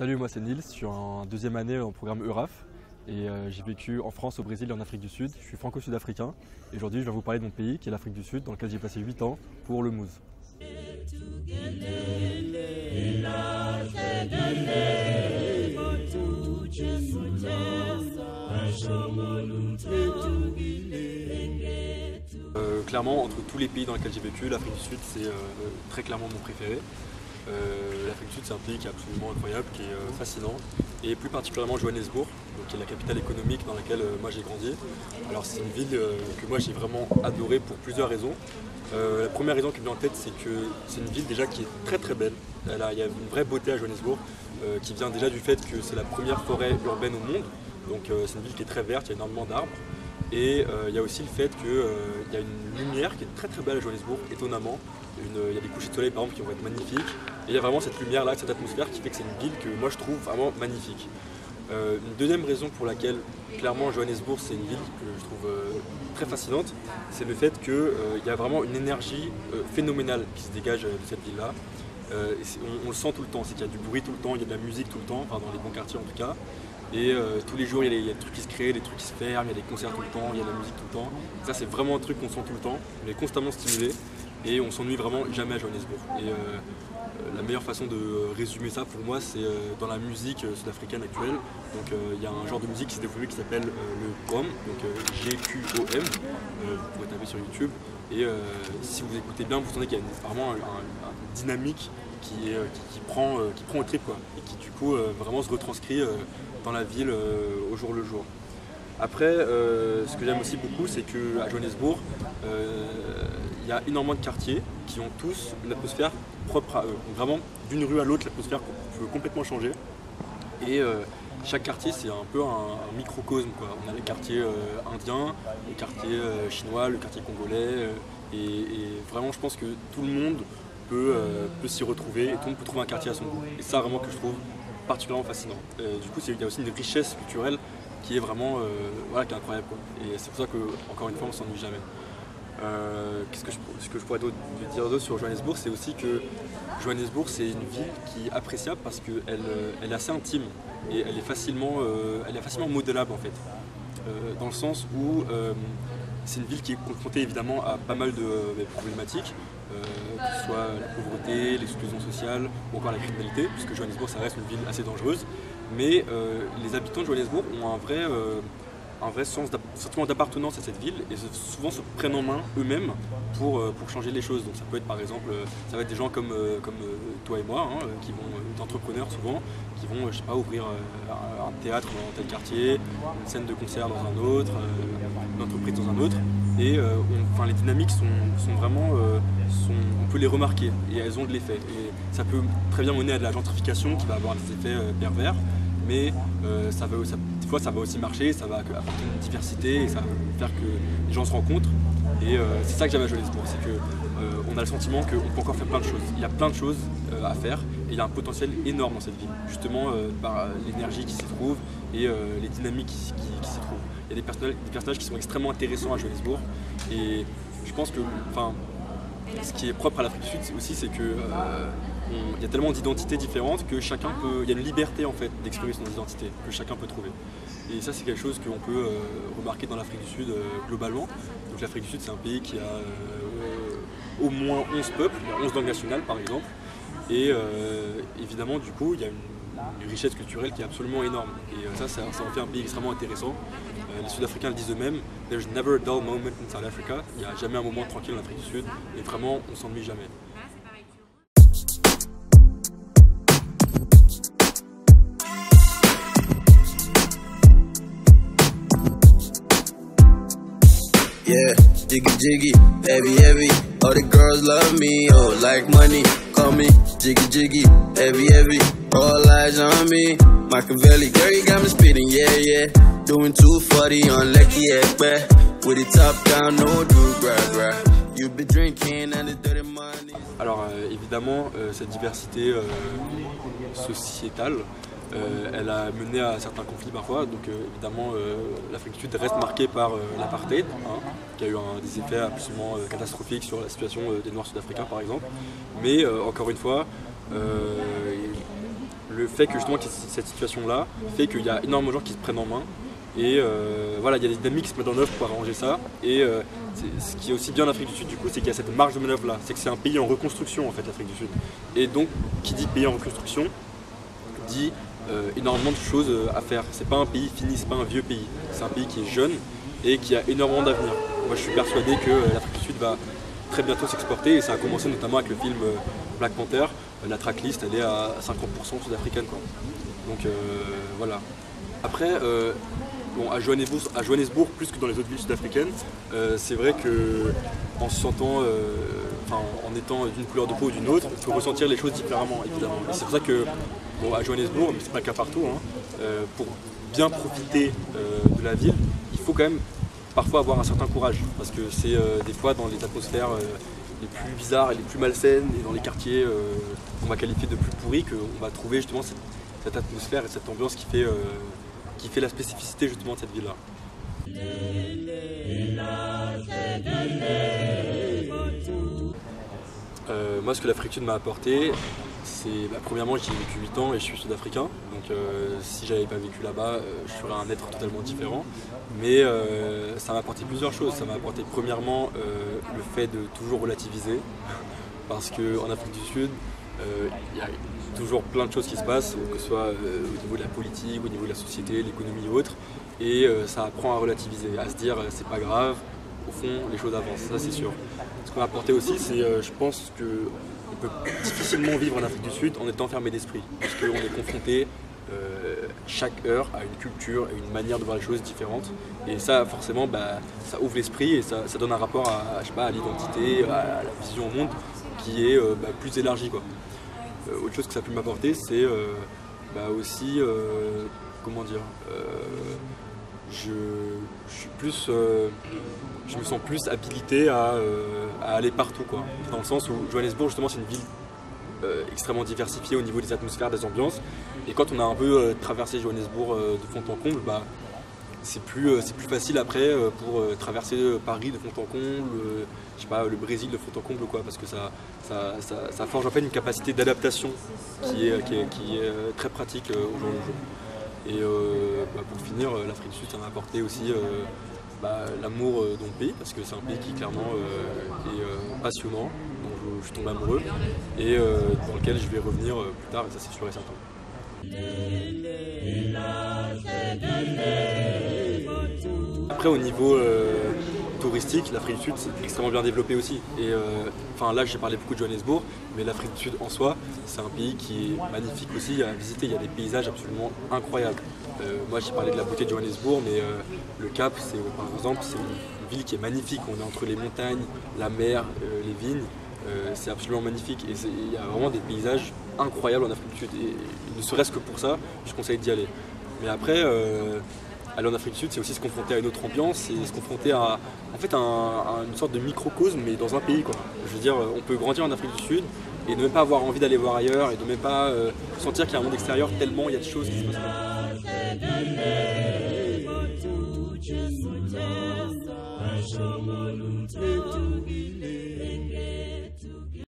Salut, moi c'est Nils, je suis en deuxième année en programme EURAF et j'ai vécu en France, au Brésil et en Afrique du Sud. Je suis franco-sud-africain et aujourd'hui je vais vous parler de mon pays qui est l'Afrique du Sud dans lequel j'ai passé 8 ans pour le Mouz. Clairement, entre tous les pays dans lesquels j'ai vécu, l'Afrique du Sud c'est très clairement mon préféré. L'Afrique du Sud c'est un pays qui est absolument incroyable, qui est fascinant, et plus particulièrement Johannesburg, donc, qui est la capitale économique dans laquelle moi j'ai grandi. Alors c'est une ville que moi j'ai vraiment adorée pour plusieurs raisons. La première raison qui me vient en tête, c'est que c'est une ville déjà qui est très très belle. Il y a une vraie beauté à Johannesburg qui vient déjà du fait que c'est la première forêt urbaine au monde, donc c'est une ville qui est très verte, il y a énormément d'arbres. Et il y a aussi le fait qu'il y a une lumière qui est très très belle à Johannesburg, étonnamment. Il y a des couchers de soleil par exemple qui vont être magnifiques. Et il y a vraiment cette lumière là, cette atmosphère qui fait que c'est une ville que moi je trouve vraiment magnifique. Une deuxième raison pour laquelle clairement Johannesburg c'est une ville que je trouve très fascinante, c'est le fait qu'il y a vraiment une énergie phénoménale qui se dégage de cette ville là. On le sent tout le temps, c'est qu'il y a du bruit tout le temps, il y a de la musique tout le temps, enfin dans les bons quartiers en tout cas. Et tous les jours il y a des trucs qui se créent, des trucs qui se ferment, il y a des concerts tout le temps, il y a de la musique tout le temps. Et ça c'est vraiment un truc qu'on sent tout le temps, on est constamment stimulé et on s'ennuie vraiment jamais à Johannesburg. Et la meilleure façon de résumer ça pour moi c'est dans la musique sud-africaine actuelle. Donc il y a un genre de musique qui s'est développé qui s'appelle le Gqom, donc G-Q-O-M, vous pouvez taper sur YouTube. Et si vous écoutez bien, vous sentez qu'il y a vraiment une dynamique qui prend au trip quoi, et qui du coup vraiment se retranscrit dans la ville au jour le jour. Après, ce que j'aime aussi beaucoup, c'est qu'à Johannesburg, il y a énormément de quartiers qui ont tous une atmosphère propre à eux. Donc vraiment, d'une rue à l'autre, l'atmosphère peut complètement changer. Et chaque quartier, c'est un peu un microcosme, quoi. On a les quartiers indiens, le quartier chinois, le quartier congolais. Et vraiment, je pense que tout le monde peut s'y retrouver et tout le monde peut trouver un quartier à son goût. Et ça, vraiment, que je trouve particulièrement fascinant. Du coup, il y a aussi une richesse culturelle qui est vraiment voilà, qui est incroyable, quoi. Et c'est pour ça que, encore une fois, on s'ennuie jamais. Ce que je pourrais dire d'autre sur Johannesburg, c'est aussi que Johannesburg c'est une ville qui est appréciable parce qu'elle est assez intime et elle est facilement modélable en fait. Dans le sens où c'est une ville qui est confrontée évidemment à pas mal de problématiques, que ce soit la pauvreté, l'exclusion sociale ou encore la criminalité, puisque Johannesburg ça reste une ville assez dangereuse. Mais les habitants de Johannesburg ont un vrai sentiment d'appartenance à cette ville et souvent se prennent en main eux-mêmes pour changer les choses. Donc ça peut être par exemple, ça va être des gens comme toi et moi, hein, qui vont, d'entrepreneurs souvent, qui vont, je sais pas, ouvrir un théâtre dans tel quartier, une scène de concert dans un autre, une entreprise dans un autre. Et les dynamiques sont vraiment, on peut les remarquer et elles ont de l'effet. Et ça peut très bien mener à de la gentrification qui va avoir des effets pervers. Mais des fois ça va aussi marcher, ça va apporter une diversité et ça va faire que les gens se rencontrent. Et c'est ça que j'aime à Johannesburg, c'est qu'on a le sentiment qu'on peut encore faire plein de choses. Il y a plein de choses à faire et il y a un potentiel énorme dans cette ville, justement par l'énergie qui s'y trouve et les dynamiques qui s'y trouvent. Il y a des personnages qui sont extrêmement intéressants à Johannesburg et je pense que ce qui est propre à l'Afrique du Sud aussi, c'est que il y a tellement d'identités différentes que chacun peut. Il y a une liberté en fait d'exprimer son identité que chacun peut trouver. Et ça c'est quelque chose qu'on peut remarquer dans l'Afrique du Sud globalement. Donc l'Afrique du Sud c'est un pays qui a au moins 11 peuples, il y a 11 langues nationales par exemple. Et évidemment du coup il y a une richesse culturelle qui est absolument énorme. Et ça en fait un pays extrêmement intéressant. Les Sud-Africains le disent eux-mêmes, there's never a dull moment in South Africa. Il n'y a jamais un moment tranquille en Afrique du Sud. Et vraiment on s'ennuie jamais. Yeah, jiggy jiggy, heavy heavy. All the girls love me, oh like money. Call me jiggy jiggy, heavy heavy. All eyes on me. Machiavelli, girl you got me speeding, yeah yeah. Doing 240 on Lecky Ekpe. With the top down, no do gra. You be drinking and the dirty money. Alors évidemment cette diversité sociétale. Elle a mené à certains conflits parfois, donc évidemment l'Afrique du Sud reste marquée par l'apartheid, hein, qui a eu des effets absolument catastrophiques sur la situation des Noirs sud-africains par exemple. Mais encore une fois, le fait que justement cette situation-là fait qu'il y a énormément de gens qui se prennent en main. Et voilà, il y a des dynamiques qui se mettent en œuvre pour arranger ça. Et ce qui est aussi bien en Afrique du Sud, du coup, c'est qu'il y a cette marge de manœuvre là. C'est que c'est un pays en reconstruction en fait, l'Afrique du Sud. Et donc, qui dit pays en reconstruction, dit énormément de choses à faire. C'est pas un pays fini, c'est pas un vieux pays. C'est un pays qui est jeune et qui a énormément d'avenir. Moi, je suis persuadé que l'Afrique du Sud va très bientôt s'exporter. Et ça a commencé notamment avec le film Black Panther. La tracklist, elle est à 50% sud-africaine, quoi. Donc voilà. Après, bon, à Johannesburg, plus que dans les autres villes sud-africaines, c'est vrai qu'en se sentant, en étant d'une couleur de peau ou d'une autre, on peut ressentir les choses différemment, évidemment. Et c'est pour ça que, bon, à Johannesburg, mais c'est pas le cas partout, hein, pour bien profiter de la ville, il faut quand même parfois avoir un certain courage, parce que c'est des fois dans les atmosphères les plus bizarres et les plus malsaines, et dans les quartiers qu'on va qualifier de plus pourris, qu'on va trouver justement cette atmosphère et cette ambiance qui fait la spécificité justement de cette ville-là. Moi, ce que l'Afrique du Sud m'a apporté, c'est premièrement, j'y ai vécu 8 ans et je suis sud-africain, donc si j'avais pas vécu là-bas, je serais un être totalement différent. Mais ça m'a apporté plusieurs choses. Ça m'a apporté premièrement le fait de toujours relativiser, parce qu'en Afrique du Sud, il y a toujours plein de choses qui se passent, que ce soit au niveau de la politique, au niveau de la société, l'économie ou autre, et ça apprend à relativiser, à se dire c'est pas grave, au fond les choses avancent, ça c'est sûr. Ce qu'on m'a apporté aussi, c'est je pense qu'on peut difficilement vivre en Afrique du Sud en étant fermé d'esprit, parce qu'on est confronté chaque heure à une culture et une manière de voir les choses différentes, et ça forcément ça ouvre l'esprit et ça donne un rapport à l'identité, à la vision au monde qui est plus élargi, quoi. Autre chose que ça a pu m'apporter, c'est aussi, comment dire, je me sens plus habilité à aller partout, quoi. Dans le sens où Johannesburg, justement, c'est une ville extrêmement diversifiée au niveau des atmosphères, des ambiances. Et quand on a un peu traversé Johannesburg de fond en comble, c'est plus facile après pour traverser Paris de fond en comble, je sais pas, le Brésil de fond en comble, quoi, parce que ça forge en fait une capacité d'adaptation qui est très pratique au jour le jour. Et pour finir, l'Afrique du Sud, ça m'a apporté aussi l'amour de mon pays, parce que c'est un pays qui clairement est passionnant, dont je suis tombé amoureux, et dans lequel je vais revenir plus tard, et ça c'est sûr et certain. Après, au niveau touristique, l'Afrique du Sud c'est extrêmement bien développé aussi. Et là j'ai parlé beaucoup de Johannesburg, mais l'Afrique du Sud en soi, c'est un pays qui est magnifique aussi à visiter. Il y a des paysages absolument incroyables. Moi j'ai parlé de la beauté de Johannesburg, mais le Cap, par exemple, c'est une ville qui est magnifique. On est entre les montagnes, la mer, les vignes. C'est absolument magnifique et il y a vraiment des paysages incroyables en Afrique du Sud, et ne serait-ce que pour ça, je conseille d'y aller. Mais après, aller en Afrique du Sud, c'est aussi se confronter à une autre ambiance, et se confronter à une sorte de microcosme, mais dans un pays, quoi. Je veux dire, on peut grandir en Afrique du Sud et ne même pas avoir envie d'aller voir ailleurs, et de même pas sentir qu'il y a un monde extérieur tellement il y a de choses qui se passent là.